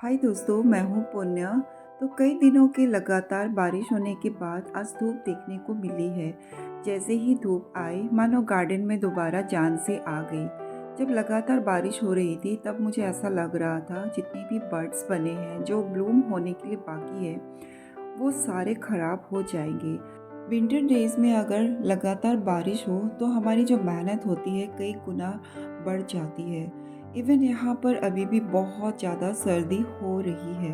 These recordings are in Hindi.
हाय दोस्तों, मैं हूँ पुण्य। तो कई दिनों के लगातार बारिश होने के बाद आज धूप देखने को मिली है। जैसे ही धूप आई मानो गार्डन में दोबारा जान से आ गई। जब लगातार बारिश हो रही थी तब मुझे ऐसा लग रहा था जितने भी बर्ड्स बने हैं जो ब्लूम होने के लिए बाकी है वो सारे खराब हो जाएंगे। विंटर डेज में अगर लगातार बारिश हो तो हमारी जो मेहनत होती है कई गुना बढ़ जाती है। इवन यहाँ पर अभी भी बहुत ज़्यादा सर्दी हो रही है।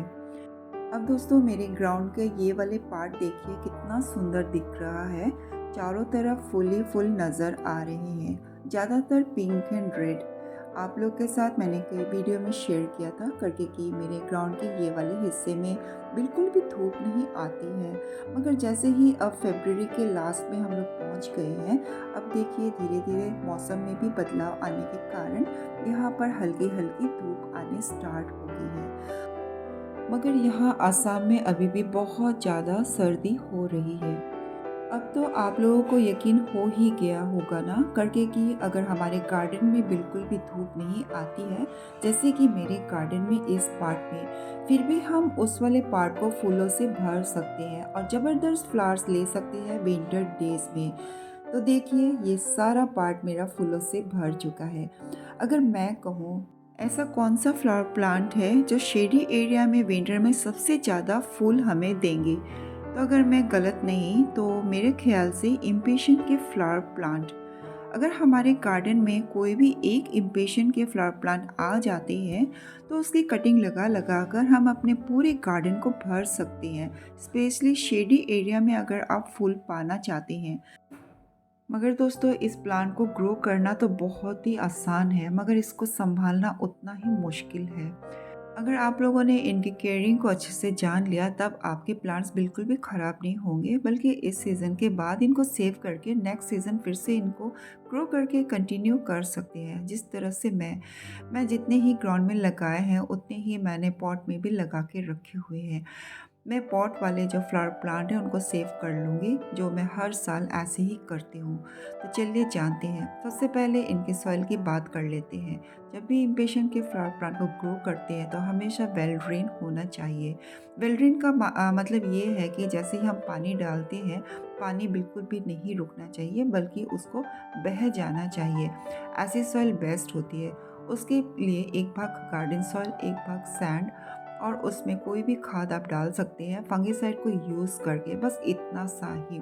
अब दोस्तों मेरे ग्राउंड के ये वाले पार्ट देखिए कितना सुंदर दिख रहा है। चारों तरफ फुल ही फुल नज़र आ रहे हैं, ज़्यादातर पिंक एंड रेड। आप लोग के साथ मैंने कई वीडियो में शेयर किया था करके कि मेरे ग्राउंड के ये वाले हिस्से में बिल्कुल भी धूप नहीं आती है। मगर जैसे ही अब फरवरी के लास्ट में हम लोग पहुंच गए हैं, अब देखिए धीरे धीरे मौसम में भी बदलाव आने के कारण यहाँ पर हल्की हल्की धूप आने स्टार्ट हो गई है। मगर यहाँ असम में अभी भी बहुत ज़्यादा सर्दी हो रही है। अब तो आप लोगों को यकीन हो ही गया होगा ना करके कि अगर हमारे गार्डन में बिल्कुल भी धूप नहीं आती है, जैसे कि मेरे गार्डन में इस पार्ट में, फिर भी हम उस वाले पार्ट को फूलों से भर सकते हैं और ज़बरदस्त फ्लावर्स ले सकते हैं विंटर डेज में। तो देखिए ये सारा पार्ट मेरा फूलों से भर चुका है। अगर मैं कहूँ ऐसा कौन सा फ्लावर प्लांट है जो शेडी एरिया में विंटर में सबसे ज़्यादा फूल हमें देंगे, तो अगर मैं गलत नहीं तो मेरे ख्याल से इम्पेशन के फ्लावर प्लांट। अगर हमारे गार्डन में कोई भी एक इम्पेशन के फ्लावर प्लांट आ जाते हैं तो उसकी कटिंग लगा लगा कर हम अपने पूरे गार्डन को भर सकते हैं, स्पेशली शेडी एरिया में अगर आप फूल पाना चाहते हैं। मगर दोस्तों इस प्लांट को ग्रो करना तो बहुत ही आसान है, मगर इसको संभालना उतना ही मुश्किल है। अगर आप लोगों ने इनकी केयरिंग को अच्छे से जान लिया तब आपके प्लांट्स बिल्कुल भी ख़राब नहीं होंगे, बल्कि इस सीज़न के बाद इनको सेव करके नेक्स्ट सीज़न फिर से इनको ग्रो करके कंटिन्यू कर सकते हैं। जिस तरह से मैं जितने ही ग्राउंड में लगाए हैं उतने ही मैंने पॉट में भी लगा के रखे हुए हैं। मैं पॉट वाले जो फ्लावर प्लांट हैं उनको सेव कर लूँगी, जो मैं हर साल ऐसे ही करती हूँ। तो चलिए जानते हैं, सबसे पहले इनके सॉइल की बात कर लेते हैं। जब भी इम्पेशन के फ्लावर प्लांट को ग्रो करते हैं तो हमेशा वेल ड्रेन होना चाहिए। वेल ड्रेन का मतलब ये है कि जैसे ही हम पानी डालते हैं, पानी बिल्कुल भी नहीं रुकना चाहिए बल्कि उसको बह जाना चाहिए। ऐसी सॉइल बेस्ट होती है। उसके लिए एक भाग गार्डन सॉइल, एक भाग सैंड, और उसमें कोई भी खाद आप डाल सकते हैं फंगिसाइड को यूज़ करके, बस इतना सा ही।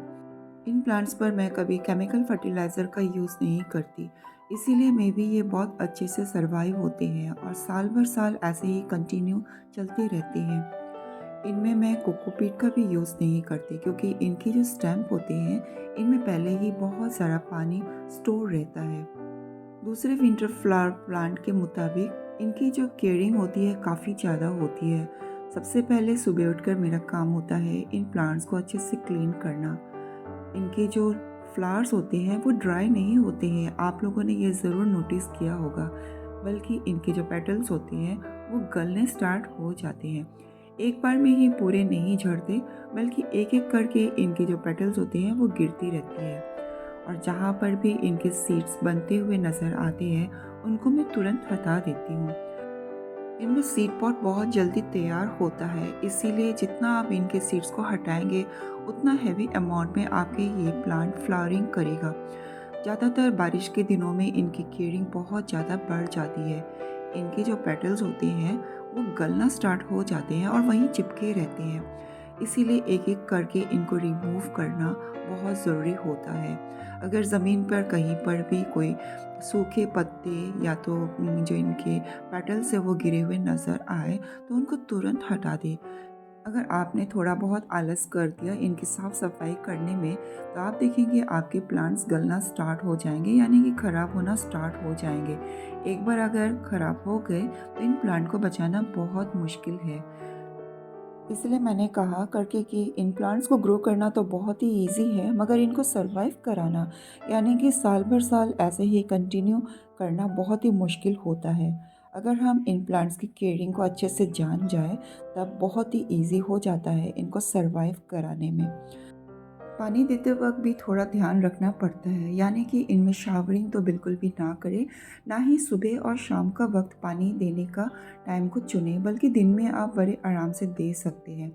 इन प्लांट्स पर मैं कभी केमिकल फर्टिलाइज़र का यूज़ नहीं करती, इसीलिए मे बी ये बहुत अच्छे से सर्वाइव होते हैं और साल भर साल ऐसे ही कंटिन्यू चलते रहते हैं। इनमें मैं कोकोपीट का भी यूज़ नहीं करती क्योंकि इनके जो स्टेम होते हैं इनमें पहले ही बहुत सारा पानी स्टोर रहता है। दूसरे विंटर फ्लावर प्लांट के मुताबिक इनकी जो केयरिंग होती है काफ़ी ज़्यादा होती है। सबसे पहले सुबह उठकर मेरा काम होता है इन प्लांट्स को अच्छे से क्लीन करना। इनके जो फ्लावर्स होते हैं वो ड्राई नहीं होते हैं, आप लोगों ने ये ज़रूर नोटिस किया होगा, बल्कि इनके जो पेटल्स होते हैं वो गलने स्टार्ट हो जाते हैं। एक बार में ही पूरे नहीं झड़ते, बल्कि एक एक करके इनके जो पेटल्स होते हैं वो गिरती रहती है। और जहाँ पर भी इनके सीड्स बनते हुए नज़र आते हैं उनको मैं तुरंत हटा देती हूँ। इनमें सीड पॉट बहुत जल्दी तैयार होता है, इसीलिए जितना आप इनके सीड्स को हटाएंगे उतना हैवी अमाउंट में आपके ये प्लांट फ्लावरिंग करेगा। ज़्यादातर बारिश के दिनों में इनकी केयरिंग बहुत ज़्यादा बढ़ जाती है। इनके जो पेटल्स होते हैं वो गलना स्टार्ट हो जाते हैं और वहीं चिपके रहते हैं, इसीलिए एक एक करके इनको रिमूव करना बहुत ज़रूरी होता है। अगर ज़मीन पर कहीं पर भी कोई सूखे पत्ते या तो जो इनके पेटल्स है वो गिरे हुए नज़र आए तो उनको तुरंत हटा दें। अगर आपने थोड़ा बहुत आलस कर दिया इनकी साफ़ सफाई करने में तो आप देखेंगे आपके प्लांट्स गलना स्टार्ट हो जाएंगे, यानी कि ख़राब होना स्टार्ट हो जाएंगे। एक बार अगर ख़राब हो गए तो इन प्लांट को बचाना बहुत मुश्किल है। इसलिए मैंने कहा करके कि इन प्लांट्स को ग्रो करना तो बहुत ही इजी है, मगर इनको सरवाइव कराना, यानी कि साल भर साल ऐसे ही कंटिन्यू करना बहुत ही मुश्किल होता है। अगर हम इन प्लांट्स की केयरिंग को अच्छे से जान जाए तब बहुत ही इजी हो जाता है इनको सरवाइव कराने में। पानी देते वक्त भी थोड़ा ध्यान रखना पड़ता है, यानी कि इनमें शावरिंग तो बिल्कुल भी ना करें, ना ही सुबह और शाम का वक्त पानी देने का टाइम को चुनें, बल्कि दिन में आप बड़े आराम से दे सकते हैं।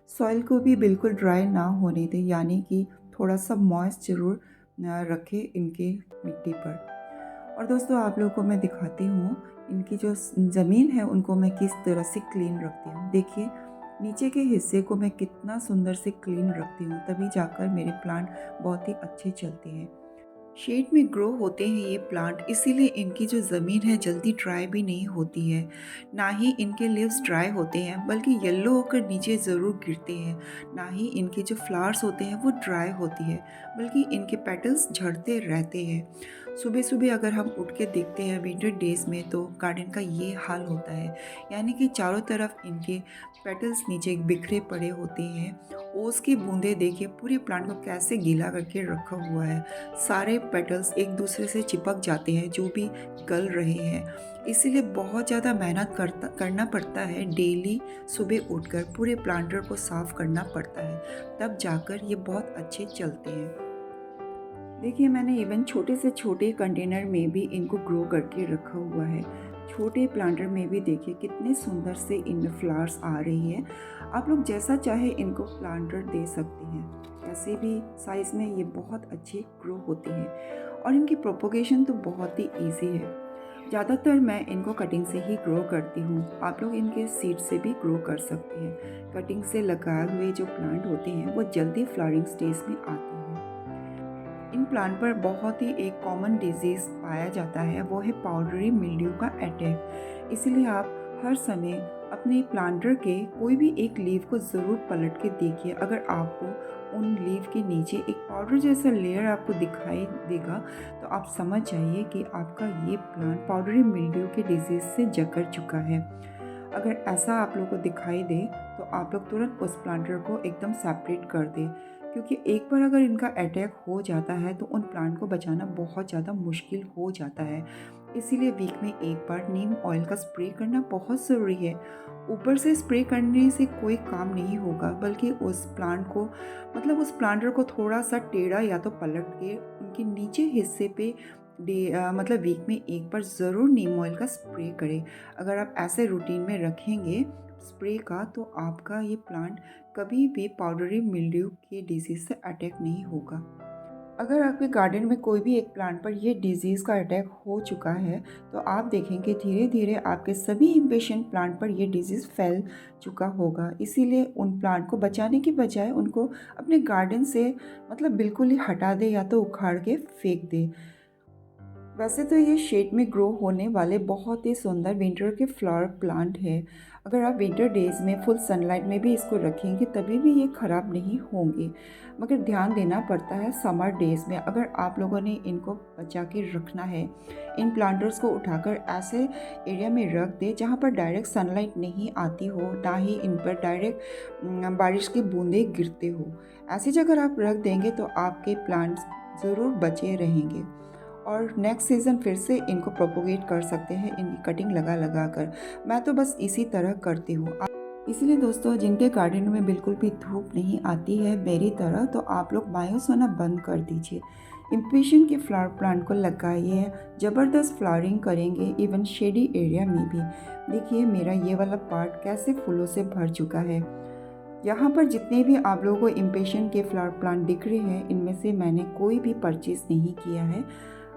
सॉइल को भी बिल्कुल ड्राई ना होने दें, यानी कि थोड़ा सा मॉइस्ट ज़रूर रखें इनके मिट्टी पर। और दोस्तों आप लोगों को मैं दिखाती हूँ इनकी जो ज़मीन है उनको मैं किस तरह से क्लीन रखती हूँ। देखिए नीचे के हिस्से को मैं कितना सुंदर से क्लीन रखती हूँ, तभी जाकर मेरे प्लांट बहुत ही अच्छे चलते हैं। शेड में ग्रो होते हैं ये प्लांट, इसीलिए इनकी जो ज़मीन है जल्दी ड्राई भी नहीं होती है, ना ही इनके लीव्स ड्राई होते हैं, बल्कि येलो होकर नीचे ज़रूर गिरते हैं। ना ही इनके जो फ्लावर्स होते हैं वो ड्राई होती है, बल्कि इनके पेटल्स झड़ते रहते हैं। सुबह सुबह अगर हम उठ के देखते हैं विंटर डेज़ में तो गार्डन का ये हाल होता है, यानी कि चारों तरफ इनके पेटल्स नीचे बिखरे पड़े होते हैं। ओस की बूंदें देखिए पूरे प्लांट को कैसे गीला करके रखा हुआ है। सारे पेटल्स एक दूसरे से चिपक जाते हैं जो भी गल रहे हैं, इसीलिए बहुत ज़्यादा मेहनत करना पड़ता है। डेली सुबह उठकर पूरे प्लांटर को साफ़ करना पड़ता है, तब जाकर ये बहुत अच्छे चलते हैं। देखिए मैंने इवन छोटे से छोटे कंटेनर में भी इनको ग्रो करके रखा हुआ है। छोटे प्लांटर में भी देखिए कितने सुंदर से इनमें फ्लावर्स आ रही है। आप लोग जैसा चाहे इनको प्लांटर दे सकते हैं, ऐसे भी साइज़ में ये बहुत अच्छे ग्रो होते हैं और इनकी प्रोपोगेशन तो बहुत ही ईजी है। ज़्यादातर मैं इनको कटिंग से ही ग्रो करती हूँ। आप लोग इनके सीड से भी ग्रो कर सकते हैं। कटिंग से लगाए हुए जो प्लांट होते हैं वो जल्दी फ्लावरिंग स्टेज में आते हैं। इन प्लांट पर बहुत ही एक कॉमन डिजीज़ पाया जाता है, वो है पाउडरी मिल्ड्यू का अटैक। इसलिए आप हर समय अपने प्लांटर के कोई भी एक लीफ को ज़रूर पलट के देखिए। अगर आपको उन लीफ के नीचे एक पाउडर जैसा लेयर आपको दिखाई देगा तो आप समझ जाइए कि आपका ये प्लांट पाउडरी मिल्ड्यू के डिजीज़ से जकड़ चुका है। अगर ऐसा आप लोगों को दिखाई दे तो आप लोग तुरंत उस प्लांटर को एकदम सेपरेट कर दें, क्योंकि एक बार अगर इनका अटैक हो जाता है तो उन प्लांट को बचाना बहुत ज़्यादा मुश्किल हो जाता है। इसीलिए वीक में एक बार नीम ऑयल का स्प्रे करना बहुत ज़रूरी है। ऊपर से स्प्रे करने से कोई काम नहीं होगा, बल्कि उस प्लांट को उस प्लांटर को थोड़ा सा टेढ़ा या तो पलट के उनके नीचे हिस्से पे वीक में एक बार ज़रूर नीम ऑयल का स्प्रे करें। अगर आप ऐसे रूटीन में रखेंगे स्प्रे का तो आपका ये प्लांट कभी भी पाउडरी मिल्ड्यू के डिजीज़ से अटैक नहीं होगा। अगर आपके गार्डन में कोई भी एक प्लांट पर ये डिजीज़ का अटैक हो चुका है तो आप देखेंगे धीरे धीरे आपके सभी इम्पेशेंट प्लांट पर ये डिजीज़ फैल चुका होगा। इसीलिए उन प्लांट को बचाने की बजाय उनको अपने गार्डन से बिल्कुल ही हटा दे या तो उखाड़ के फेंक दे। वैसे तो ये शेड में ग्रो होने वाले बहुत ही सुंदर विंटर के फ्लावर प्लांट है। अगर आप विंटर डेज में फुल सनलाइट में भी इसको रखेंगे तभी भी ये ख़राब नहीं होंगे, मगर ध्यान देना पड़ता है समर डेज में। अगर आप लोगों ने इनको बचा के रखना है, इन प्लांटर्स को उठाकर ऐसे एरिया में रख दें जहाँ पर डायरेक्ट सनलाइट नहीं आती हो, ना ही इन पर डायरेक्ट बारिश की बूंदें गिरते हो। ऐसी जगह आप रख देंगे तो आपके प्लांट्स ज़रूर बचे रहेंगे और नेक्स्ट सीज़न फिर से इनको प्रोपोगेट कर सकते हैं इनकी कटिंग लगा लगा कर। मैं तो बस इसी तरह करती हूँ। इसलिए दोस्तों जिनके गार्डन में बिल्कुल भी धूप नहीं आती है मेरी तरह, तो आप लोग मायूस होना बंद कर दीजिए। इम्पेशन के फ्लावर प्लांट को लगाइए, ज़बरदस्त फ्लावरिंग करेंगे इवन शेडी एरिया में भी। देखिए मेरा ये वाला पार्ट कैसे फूलों से भर चुका है। यहाँ पर जितने भी आप लोगों को इम्पेशन के फ्लावर प्लांट दिख रहे हैं इनमें से मैंने कोई भी परचेज़ नहीं किया है,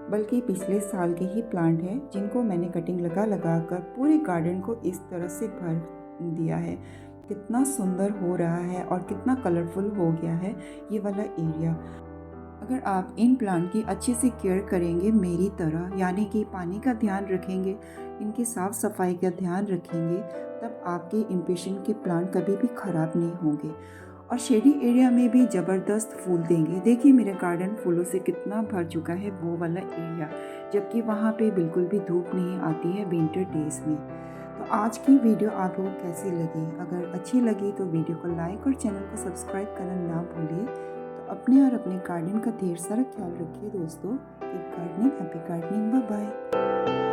बल्कि पिछले साल के ही प्लांट हैं जिनको मैंने कटिंग लगा लगा कर पूरे गार्डन को इस तरह से भर दिया है। कितना सुंदर हो रहा है और कितना कलरफुल हो गया है ये वाला एरिया। अगर आप इन प्लांट की अच्छे से केयर करेंगे मेरी तरह, यानी कि पानी का ध्यान रखेंगे, इनकी साफ़ सफाई का ध्यान रखेंगे, तब आपके इम्पेशन के प्लांट कभी भी ख़राब नहीं होंगे और शेडी एरिया में भी ज़बरदस्त फूल देंगे। देखिए मेरा गार्डन फूलों से कितना भर चुका है वो वाला एरिया, जबकि वहाँ पे बिल्कुल भी धूप नहीं आती है विंटर डेज़ में। तो आज की वीडियो आप लोगों को कैसी लगी? अगर अच्छी लगी तो वीडियो को लाइक और चैनल को सब्सक्राइब करना ना भूलिए। तो अपने और अपने गार्डन का ढेर सारा ख्याल रखिए दोस्तों। Keep gardening, happy gardening, bye bye.